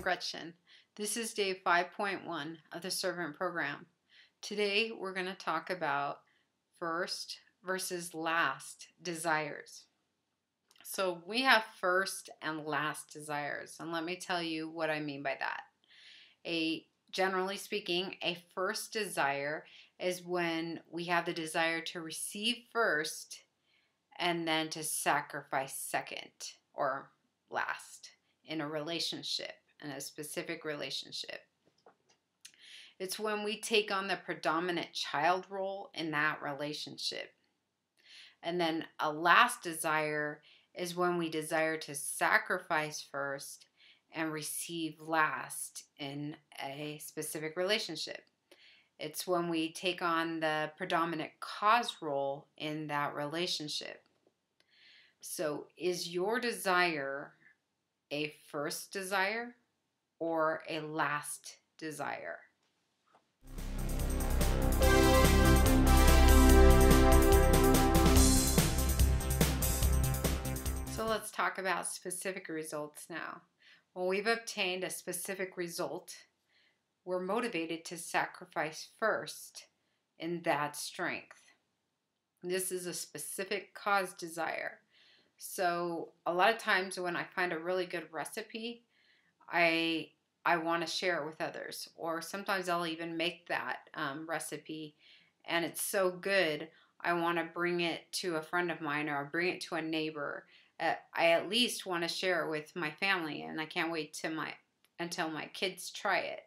Gretchen. This is day 5.1 of the Servant Program. Today we're going to talk about first versus last desires. So we have first and last desires, and let me tell you what I mean by that. Generally speaking, a first desire is when we have the desire to receive first and then to sacrifice second or last in a relationship, in a specific relationship. It's when we take on the predominant child role in that relationship. And then a last desire is when we desire to sacrifice first and receive last in a specific relationship. It's when we take on the predominant cause role in that relationship. So is your desire a first desire or a last desire? So let's talk about specific results now. When we've obtained a specific result, we're motivated to sacrifice first in that strength. This is a specific cause desire. So a lot of times when I find a really good recipe, I want to share it with others. Or sometimes I'll even make that recipe and it's so good, I want to bring it to a friend of mine or I'll bring it to a neighbor. I at least want to share it with my family, and I can't wait until my kids try it.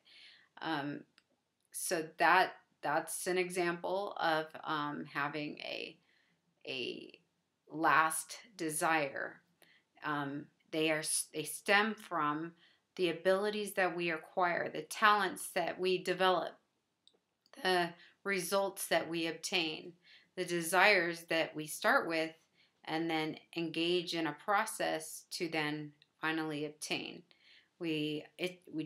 So that's an example of having a last desire. They stem from the abilities that we acquire, the talents that we develop, the results that we obtain, the desires that we start with and then engage in a process to then finally obtain. We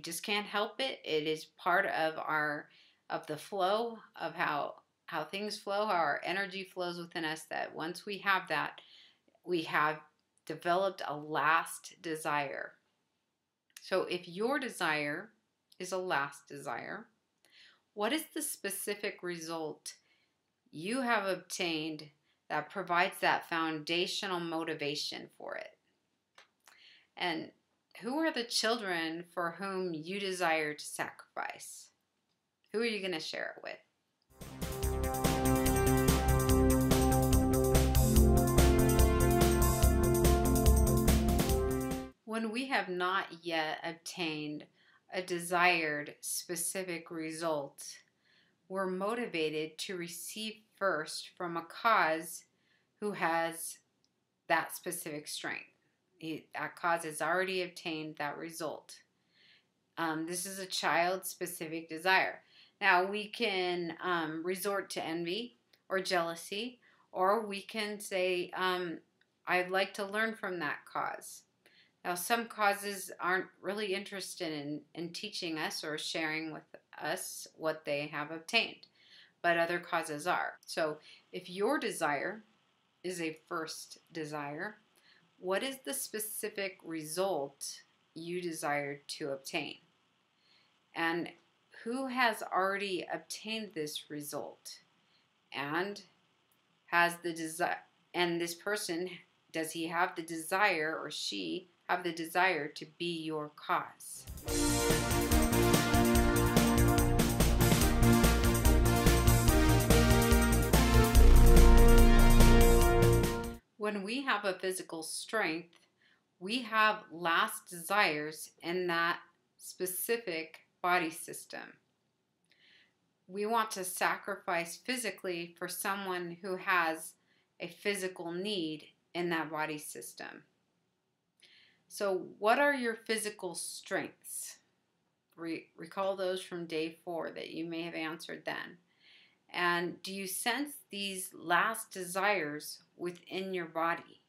just can't help it. It is part of the flow of how things flow, how our energy flows within us, that once we have that, we have developed a last desire. So if your desire is a last desire, what is the specific result you have obtained that provides that foundational motivation for it? And who are the children for whom you desire to sacrifice? Who are you going to share it with? When we have not yet obtained a desired specific result, we're motivated to receive first from a cause who has that specific strength. That cause has already obtained that result. This is a child-specific desire. Now, we can resort to envy or jealousy, or we can say, I'd like to learn from that cause. Now, some causes aren't really interested in teaching us or sharing with us what they have obtained, but other causes are. So if your desire is a first desire, what is the specific result you desire to obtain? And who has already obtained this result? And has the desire, and this person, does he have the desire, or she have the desire to be your cause? When we have a physical strength, we have last desires in that specific body system. We want to sacrifice physically for someone who has a physical need in that body system. So what are your physical strengths? Recall those from day 4 that you may have answered then. And do you sense these last desires within your body?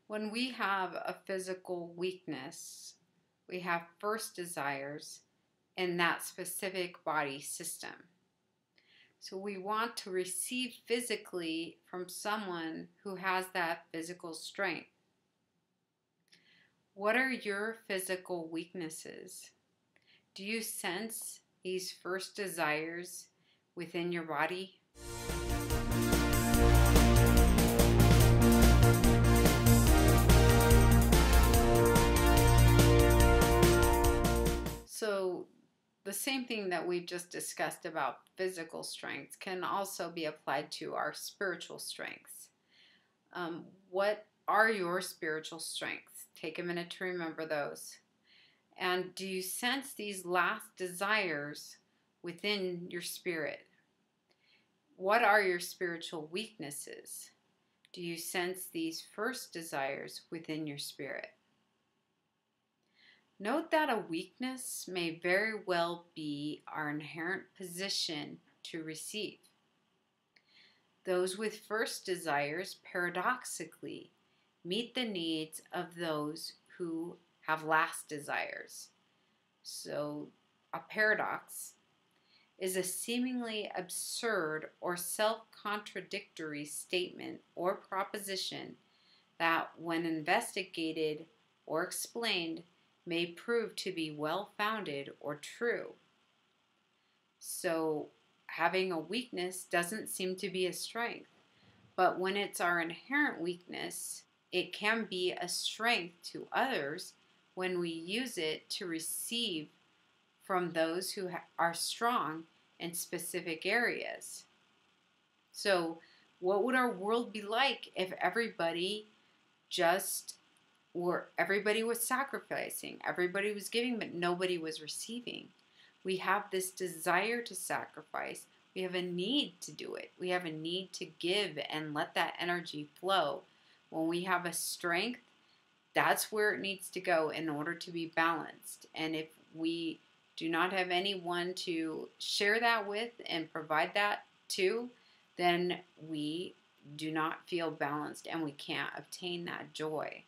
When we have a physical weakness, we have first desires in that specific body system. So we want to receive physically from someone who has that physical strength. What are your physical weaknesses? Do you sense these first desires within your body? So the same thing that we've just discussed about physical strengths can also be applied to our spiritual strengths. What are your spiritual strengths? Take a minute to remember those. And do you sense these last desires within your spirit? What are your spiritual weaknesses? Do you sense these first desires within your spirit? Note that a weakness may very well be our inherent position to receive. Those with first desires paradoxically meet the needs of those who have last desires. So, a paradox is a seemingly absurd or self-contradictory statement or proposition that, when investigated or explained, may prove to be well-founded or true. So, having a weakness doesn't seem to be a strength, but when it's our inherent weakness, it can be a strength to others when we use it to receive from those who are strong in specific areas. So, what would our world be like if everybody was sacrificing, everybody was giving, but nobody was receiving? We have this desire to sacrifice. We have a need to do it. We have a need to give and let that energy flow. When we have a strength, that's where it needs to go in order to be balanced. And if we do not have anyone to share that with and provide that to, then we do not feel balanced and we can't obtain that joy.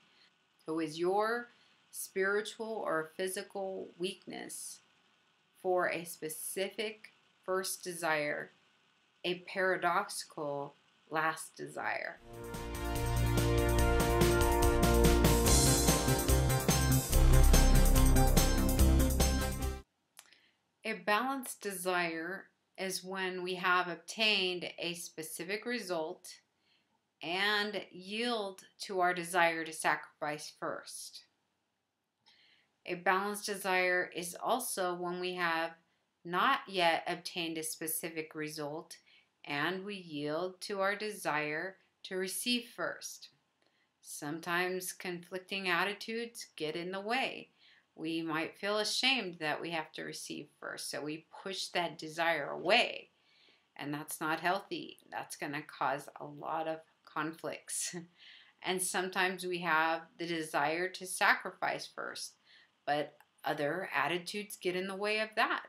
So is your spiritual or physical weakness for a specific first desire a paradoxical last desire? A balanced desire is when we have obtained a specific result and yield to our desire to sacrifice first. A balanced desire is also when we have not yet obtained a specific result and we yield to our desire to receive first. Sometimes conflicting attitudes get in the way. We might feel ashamed that we have to receive first, so we push that desire away, and that's not healthy. That's going to cause a lot of conflicts. And sometimes we have the desire to sacrifice first, but other attitudes get in the way of that.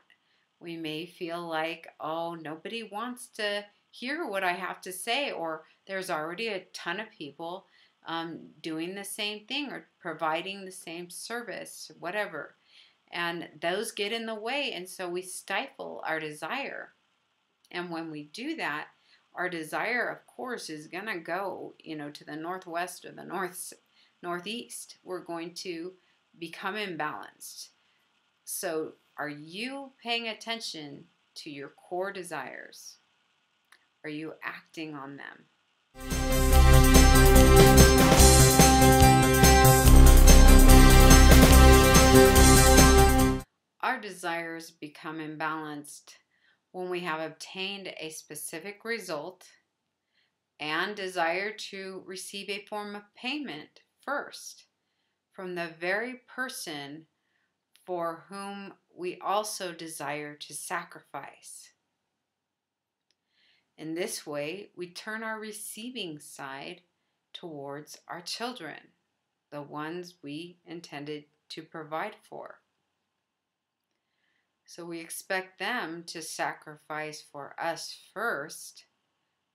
We may feel like, oh, nobody wants to hear what I have to say, or there's already a ton of people doing the same thing or providing the same service, whatever. And those get in the way, and so we stifle our desire. And when we do that, our desire, of course, is going to go, to the northwest or the northeast. We're going to become imbalanced. So, are you paying attention to your core desires? Are you acting on them? Our desires become imbalanced when we have obtained a specific result and desire to receive a form of payment first from the very person for whom we also desire to sacrifice. In this way, we turn our receiving side towards our children, the ones we intended to provide for. So we expect them to sacrifice for us first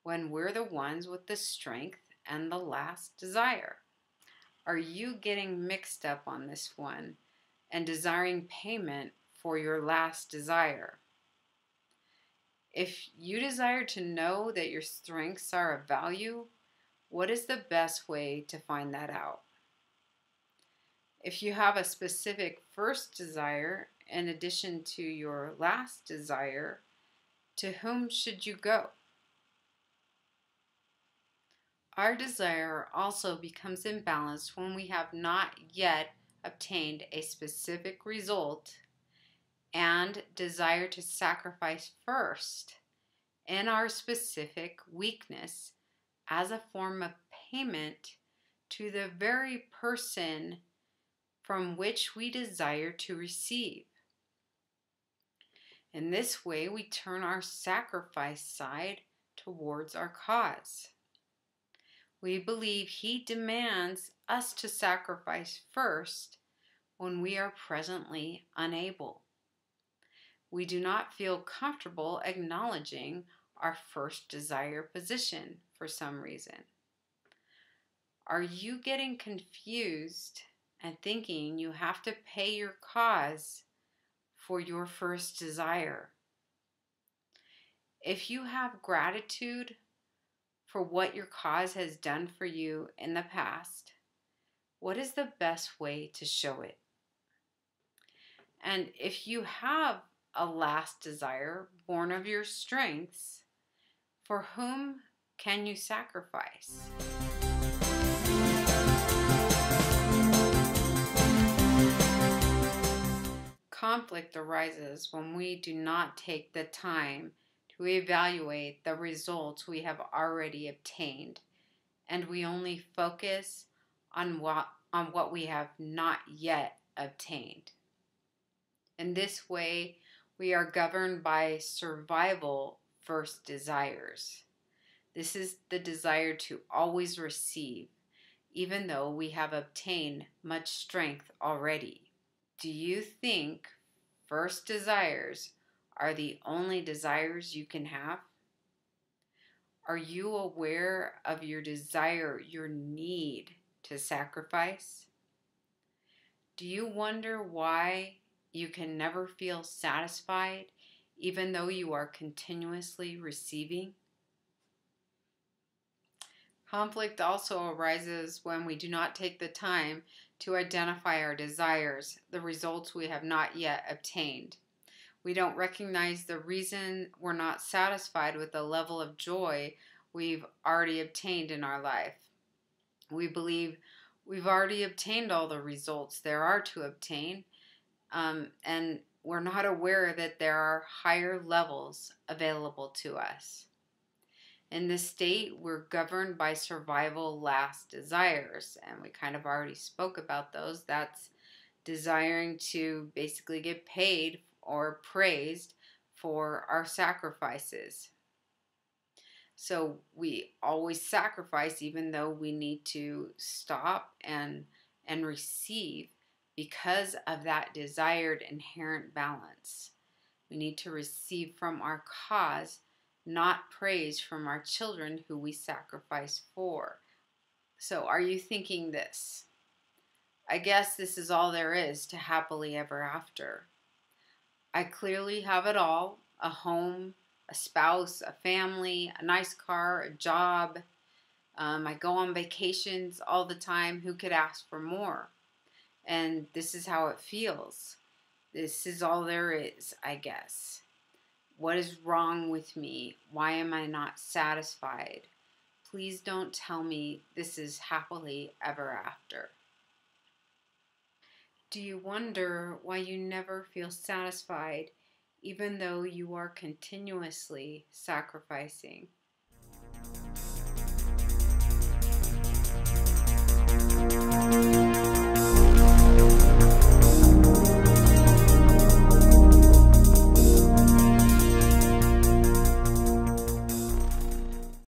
when we're the ones with the strength and the last desire. Are you getting mixed up on this one and desiring payment for your last desire? If you desire to know that your strengths are of value, what is the best way to find that out? If you have a specific first desire in addition to your last desire, to whom should you go? Our desire also becomes imbalanced when we have not yet obtained a specific result and desire to sacrifice first in our specific weakness as a form of payment to the very person from which we desire to receive. In this way, we turn our sacrifice side towards our cause. We believe He demands us to sacrifice first when we are presently unable. We do not feel comfortable acknowledging our first desire position for some reason. Are you getting confused and thinking you have to pay your cause for your first desire? If you have gratitude for what your cause has done for you in the past, what is the best way to show it? And if you have a last desire born of your strengths, for whom can you sacrifice? Conflict arises when we do not take the time to evaluate the results we have already obtained, and we only focus on what we have not yet obtained. In this way, we are governed by survival first desires. This is the desire to always receive, even though we have obtained much strength already. Do you think first desires are the only desires you can have? Are you aware of your desire, your need to sacrifice? Do you wonder why you can never feel satisfied even though you are continuously receiving? Conflict also arises when we do not take the time to identify our desires, the results we have not yet obtained. We don't recognize the reason we're not satisfied with the level of joy we've already obtained in our life. We believe we've already obtained all the results there are to obtain, and we're not aware that there are higher levels available to us. In this state, we're governed by survival last desires, and we kind of already spoke about those. That's desiring to basically get paid or praised for our sacrifices. So we always sacrifice even though we need to stop and receive because of that desired inherent balance. We need to receive from our cause, not praise from our children who we sacrifice for. So are you thinking this? I guess this is all there is to happily ever after. I clearly have it all: a home, a spouse, a family, a nice car, a job. I go on vacations all the time. Who could ask for more? And this is how it feels. This is all there is, I guess. What is wrong with me? Why am I not satisfied? Please don't tell me this is happily ever after. Do you wonder why you never feel satisfied even though you are continuously sacrificing?